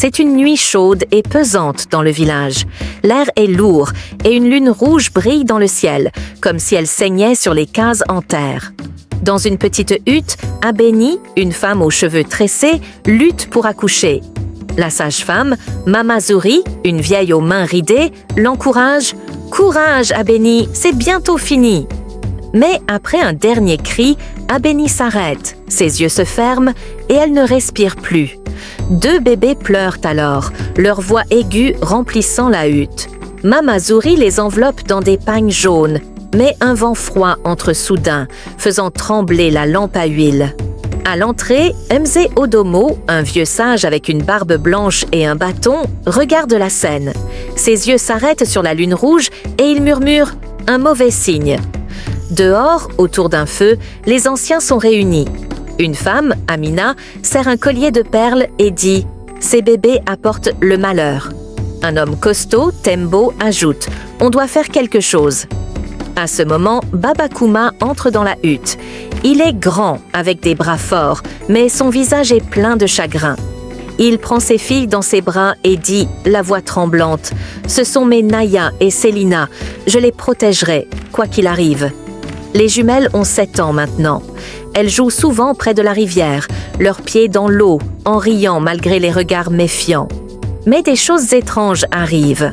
C'est une nuit chaude et pesante dans le village. L'air est lourd et une lune rouge brille dans le ciel, comme si elle saignait sur les cases en terre. Dans une petite hutte, Abeni, une femme aux cheveux tressés, lutte pour accoucher. La sage-femme, Mama Zuri, une vieille aux mains ridées, l'encourage « Courage, Abeni, c'est bientôt fini !» Mais après un dernier cri, Abeni s'arrête, ses yeux se ferment et elle ne respire plus. 2 bébés pleurent alors, leur voix aiguë remplissant la hutte. Mama Zuri les enveloppe dans des pagnes jaunes, mais un vent froid entre soudain, faisant trembler la lampe à huile. À l'entrée, Mze Odomo, un vieux sage avec une barbe blanche et un bâton, regarde la scène. Ses yeux s'arrêtent sur la lune rouge et il murmure « un mauvais signe ». Dehors, autour d'un feu, les anciens sont réunis. Une femme, Amina, serre un collier de perles et dit « ces bébés apportent le malheur ». Un homme costaud, Tembo, ajoute « on doit faire quelque chose ». À ce moment, Baba Kuma entre dans la hutte. Il est grand, avec des bras forts, mais son visage est plein de chagrin. Il prend ses filles dans ses bras et dit, la voix tremblante, « Ce sont mes Naya et Selina, je les protégerai, quoi qu'il arrive. » Les jumelles ont 7 ans maintenant. Elles jouent souvent près de la rivière, leurs pieds dans l'eau, en riant malgré les regards méfiants. Mais des choses étranges arrivent.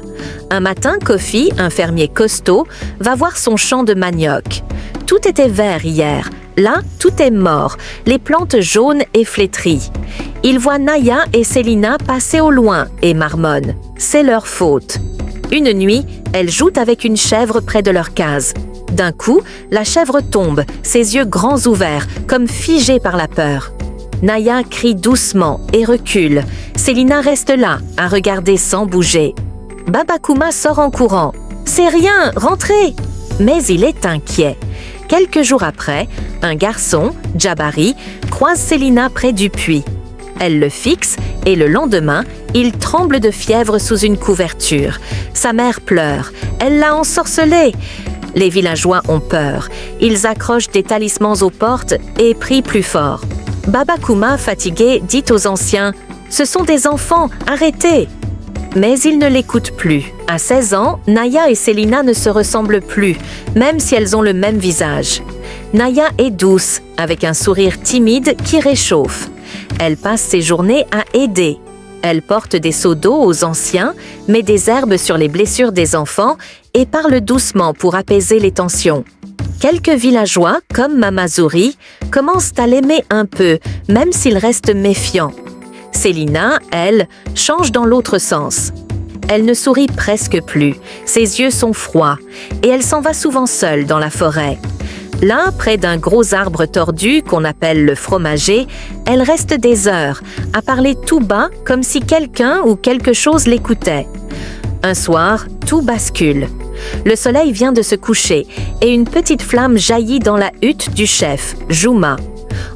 Un matin, Kofi, un fermier costaud, va voir son champ de manioc. Tout était vert hier. Là, tout est mort, les plantes jaunes et flétries. Il voit Naya et Selina passer au loin et marmonne. C'est leur faute. Une nuit, elles jouent avec une chèvre près de leur case. D'un coup, la chèvre tombe, ses yeux grands ouverts, comme figée par la peur. Naya crie doucement et recule. Selina reste là, à regarder sans bouger. Baba Kuma sort en courant. « C'est rien, rentrez !» Mais il est inquiet. Quelques jours après, un garçon, Jabari, croise Selina près du puits. Elle le fixe et le lendemain, il tremble de fièvre sous une couverture. Sa mère pleure. Elle l'a ensorcelé. Les villageois ont peur. Ils accrochent des talismans aux portes et prient plus fort. Baba Kuma, fatigué, dit aux anciens « Ce sont des enfants, arrêtez !» Mais ils ne l'écoutent plus. À 16 ans, Naya et Selina ne se ressemblent plus, même si elles ont le même visage. Naya est douce, avec un sourire timide qui réchauffe. Elle passe ses journées à aider. Elle porte des seaux d'eau aux anciens, met des herbes sur les blessures des enfants et parle doucement pour apaiser les tensions. Quelques villageois, comme Mama Zuri, commencent à l'aimer un peu, même s'ils restent méfiants. Selina, elle, change dans l'autre sens. Elle ne sourit presque plus, ses yeux sont froids, et elle s'en va souvent seule dans la forêt. Là, près d'un gros arbre tordu qu'on appelle le fromager, elle reste des heures, à parler tout bas comme si quelqu'un ou quelque chose l'écoutait. Un soir, tout bascule. Le soleil vient de se coucher et une petite flamme jaillit dans la hutte du chef, Juma.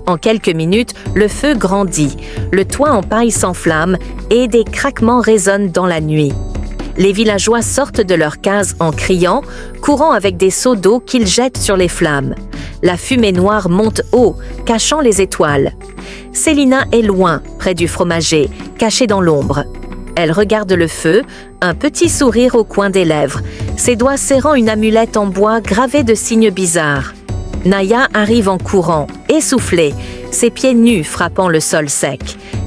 En quelques minutes, le feu grandit, le toit en paille s'enflamme et des craquements résonnent dans la nuit. Les villageois sortent de leurs cases en criant, courant avec des seaux d'eau qu'ils jettent sur les flammes. La fumée noire monte haut, cachant les étoiles. Selina est loin, près du fromager, cachée dans l'ombre. Elle regarde le feu, un petit sourire au coin des lèvres, ses doigts serrant une amulette en bois gravée de signes bizarres. Naya arrive en courant, essoufflée, ses pieds nus frappant le sol sec.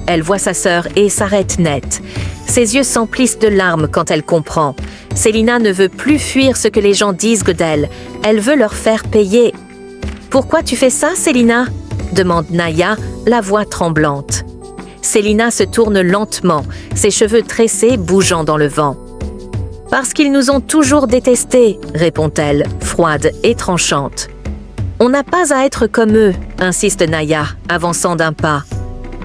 Elle voit sa sœur et s'arrête net. Ses yeux s'emplissent de larmes quand elle comprend. Selina ne veut plus fuir ce que les gens disent d'elle. Elle veut leur faire payer. « Pourquoi tu fais ça, Selina ?» demande Naya, la voix tremblante. Selina se tourne lentement, ses cheveux tressés bougeant dans le vent. « Parce qu'ils nous ont toujours détestés, » répond-elle, froide et tranchante. « On n'a pas à être comme eux, » insiste Naya, avançant d'un pas.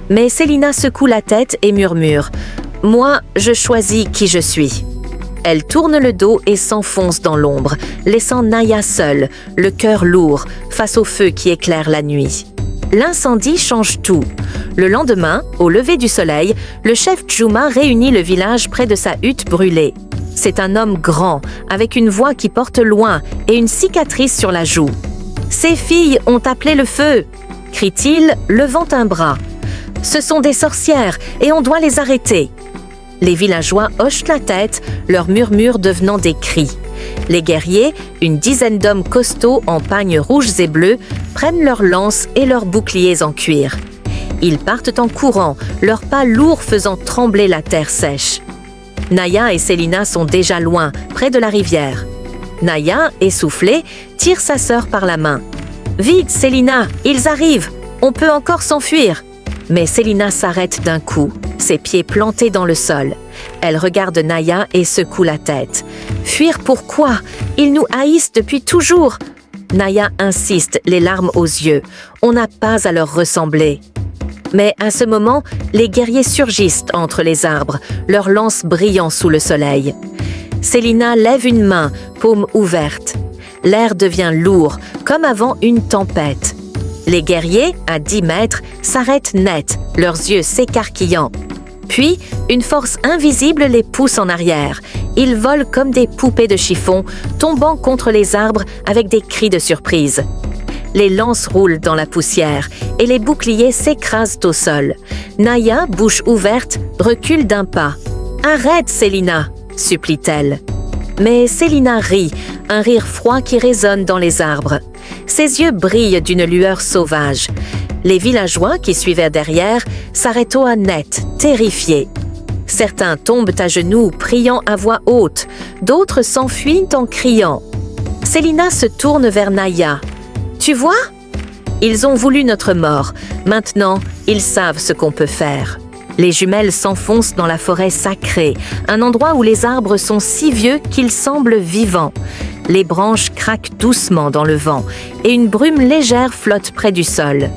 Mais Selina secoue la tête et murmure « Moi, je choisis qui je suis. » Elle tourne le dos et s'enfonce dans l'ombre, laissant Naya seule, le cœur lourd, face au feu qui éclaire la nuit. L'incendie change tout. Le lendemain, au lever du soleil, le chef Juma réunit le village près de sa hutte brûlée. C'est un homme grand, avec une voix qui porte loin et une cicatrice sur la joue. « Ces filles ont appelé le feu !» crie-t-il, levant un bras. « Ce sont des sorcières et on doit les arrêter !» Les villageois hochent la tête, leurs murmures devenant des cris. Les guerriers, une dizaine d'hommes costauds en pagnes rouges et bleues, prennent leurs lances et leurs boucliers en cuir. Ils partent en courant, leurs pas lourds faisant trembler la terre sèche. Naya et Célina sont déjà loin, près de la rivière. Naya, essoufflée, tire sa sœur par la main. « Vite, Célina, ils arrivent! On peut encore s'enfuir !» Mais Célina s'arrête d'un coup, ses pieds plantés dans le sol. Elle regarde Naya et secoue la tête. « Fuir pourquoi? Ils nous haïssent depuis toujours !» Naya insiste, les larmes aux yeux. On n'a pas à leur ressembler. Mais à ce moment, les guerriers surgissent entre les arbres, leurs lances brillant sous le soleil. Célina lève une main, paume ouverte. L'air devient lourd, comme avant une tempête. Les guerriers, à 10 mètres, s'arrêtent net, leurs yeux s'écarquillant. Puis, une force invisible les pousse en arrière. Ils volent comme des poupées de chiffon, tombant contre les arbres avec des cris de surprise. Les lances roulent dans la poussière et les boucliers s'écrasent au sol. Naya, bouche ouverte, recule d'un pas. « Arrête, Célina !» supplie-t-elle. Mais Célina rit, un rire froid qui résonne dans les arbres. Ses yeux brillent d'une lueur sauvage. Les villageois qui suivaient derrière s'arrêtent au net, terrifiés. Certains tombent à genoux, priant à voix haute. D'autres s'enfuient en criant. Célina se tourne vers Naya. « Tu vois? Ils ont voulu notre mort. Maintenant, ils savent ce qu'on peut faire. » Les jumelles s'enfoncent dans la forêt sacrée, un endroit où les arbres sont si vieux qu'ils semblent vivants. Les branches craquent doucement dans le vent et une brume légère flotte près du sol.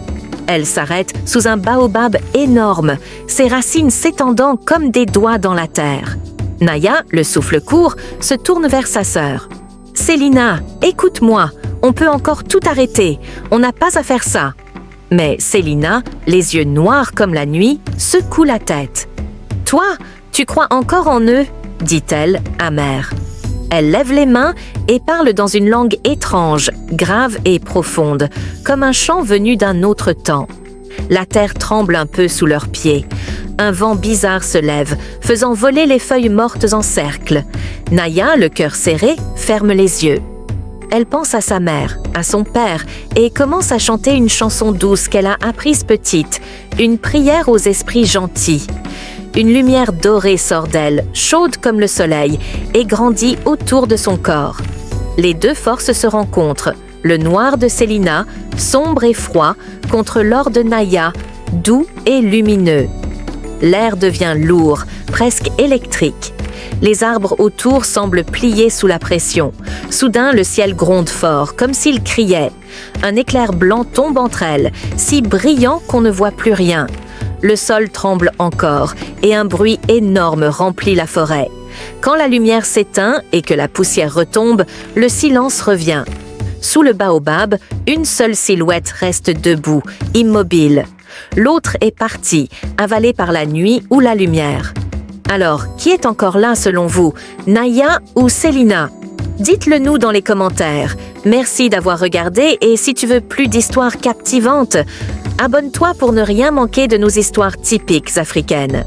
Elle s'arrête sous un baobab énorme, ses racines s'étendant comme des doigts dans la terre. Naya, le souffle court, se tourne vers sa sœur. « Célina, écoute-moi, on peut encore tout arrêter, on n'a pas à faire ça. » Mais Célina, les yeux noirs comme la nuit, secoue la tête. « Toi, tu crois encore en eux ?» dit-elle, amère. Elle lève les mains et parle dans une langue étrange, grave et profonde, comme un chant venu d'un autre temps. La terre tremble un peu sous leurs pieds. Un vent bizarre se lève, faisant voler les feuilles mortes en cercle. Naya, le cœur serré, ferme les yeux. Elle pense à sa mère, à son père, et commence à chanter une chanson douce qu'elle a apprise petite, une prière aux esprits gentils. Une lumière dorée sort d'elle, chaude comme le soleil, et grandit autour de son corps. Les deux forces se rencontrent, le noir de Célina, sombre et froid, contre l'or de Naya, doux et lumineux. L'air devient lourd, presque électrique. Les arbres autour semblent plier sous la pression. Soudain, le ciel gronde fort, comme s'il criait. Un éclair blanc tombe entre elles, si brillant qu'on ne voit plus rien. Le sol tremble encore, et un bruit énorme remplit la forêt. Quand la lumière s'éteint et que la poussière retombe, le silence revient. Sous le baobab, une seule silhouette reste debout, immobile. L'autre est partie, avalée par la nuit ou la lumière. Alors, qui est encore là selon vous, Naya ou Célina? Dites-le nous dans les commentaires. Merci d'avoir regardé et si tu veux plus d'histoires captivantes, abonne-toi pour ne rien manquer de nos histoires typiques africaines.